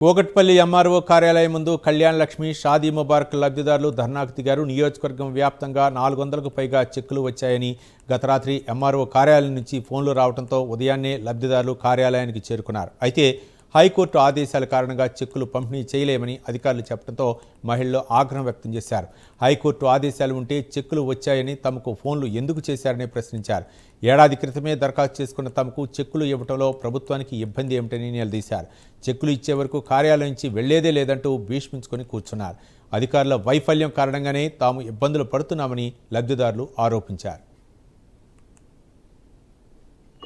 ఓగట్పల్లి MRO కార్యాలయం ముందు కళ్యాణ్ లక్ష్మి షాదీ ముబారక్ లబ్ధిదారులు ధర్నాకు దిగారు. నియోజకవర్గం వ్యాప్తంగా 400కు పైగా చెక్కులు వచ్చాయని గత రాత్రి ఎంఆర్ఓ కార్యాలయం నుంచి ఫోన్లు రావడంతో ఉదయాన్నే లబ్ధిదారులు కార్యాలయానికి చేరుకున్నారు. అయితే హైకోర్టు ఆదేశాల కారణంగా చెక్కులు పంపిణీ చేయలేమని అధికారులు చెప్పడంతో మహిళలు ఆగ్రహం వ్యక్తం చేశారు. హైకోర్టు ఆదేశాలు ఉంటే చెక్కులు వచ్చాయని తమకు ఫోన్లు ఎందుకు చేశారని ప్రశ్నించారు. ఏడాది క్రితమే దరఖాస్తు చేసుకున్న తమకు చెక్కులు ఇవ్వడంలో ప్రభుత్వానికి ఇబ్బంది ఏమిటని నిలదీశారు. చెక్కులు ఇచ్చే వరకు కార్యాలయం నుంచి వెళ్లేదే లేదంటూ భీష్మించుకొని కూర్చున్నారు. అధికారుల వైఫల్యం కారణంగానే తాము ఇబ్బందులు పడుతున్నామని లబ్ధిదారులు ఆరోపించారు.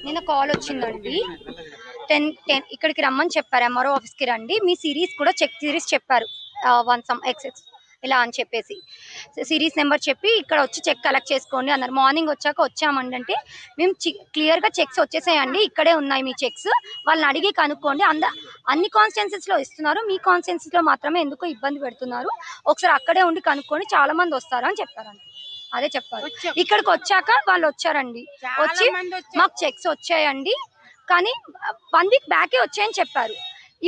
నిన్న కాల్ వచ్చిందండి 10 ఇక్కడికి రమ్మని చెప్పారు. ఎంఆర్ఓ ఆఫీస్కి రండి, మీ సిరీస్ కూడా చెక్ సిరీస్ చెప్పారు, 1 some XX ఇలా అని చెప్పేసి సిరీస్ నెంబర్ చెప్పి ఇక్కడ వచ్చి చెక్ కలెక్ట్ చేసుకోండి అన్నారు. మార్నింగ్ వచ్చాక వచ్చామండి అంటే మేము క్లియర్గా చెక్స్ వచ్చేసాయండి, ఇక్కడే ఉన్నాయి మీ చెక్స్, వాళ్ళని అడిగి కనుక్కోండి, అన్ని కాన్స్టిట్యున్సీస్లో ఇస్తున్నారు, మీ కాన్స్టిట్యున్సీలో మాత్రమే ఎందుకు ఇబ్బంది పెడుతున్నారు, ఒకసారి అక్కడే ఉండి కనుక్కోండి, చాలా మంది వస్తారు అని చెప్పారండి. అదే చెప్పారు. ఇక్కడికి వచ్చాక వాళ్ళు వచ్చారండి, వచ్చి మాకు చెక్స్ వచ్చాయండి కానీ 1 week బ్యాకే వచ్చాయని చెప్పారు.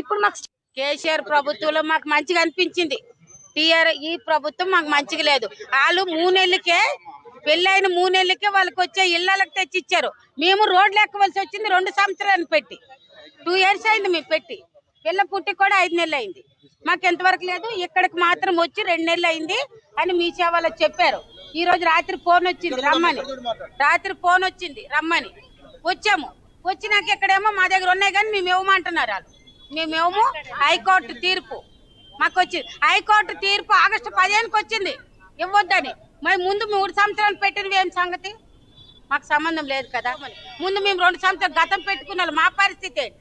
ఇప్పుడు మాకు కేసీఆర్ ప్రభుత్వంలో మాకు మంచిగా అనిపించింది, ఈ ప్రభుత్వం మాకు మంచిగా లేదు. వాళ్ళు 3 నెలలకే పెళ్ళైన 3 నెలలకే వాళ్ళకి వచ్చే ఇళ్ళకి తెచ్చిచ్చారు. మేము రోడ్లు ఎక్కవలసి వచ్చింది 2 సంవత్సరాలు పెట్టి, 2 years అయింది మేము పెట్టి, పిల్ల పుట్టి కూడా 5 నెలలు అయింది. మాకు ఎంతవరకు లేదు. ఇక్కడికి మాత్రం వచ్చి 2 నెలలు అయింది అని మీ సేవలో చెప్పారు. ఈ రోజు రాత్రి ఫోన్ వచ్చింది రమ్మని, వచ్చాము. వచ్చినాక ఇక్కడేమో మా దగ్గర ఉన్నాయి కానీ మేము ఇవ్వమంటున్నారు వాళ్ళు. మేమేమో హైకోర్టు తీర్పు మాకు వచ్చింది, హైకోర్టు తీర్పు ఆగస్టు 15కి వచ్చింది ఇవ్వద్దని. మరి ముందు 3 సంవత్సరాలు పెట్టినవి ఏం సంగతి, మాకు సంబంధం లేదు కదా. ముందు మేము 2 సంవత్సరాలు గతం పెట్టుకున్నాం, మా పరిస్థితి ఏంటి?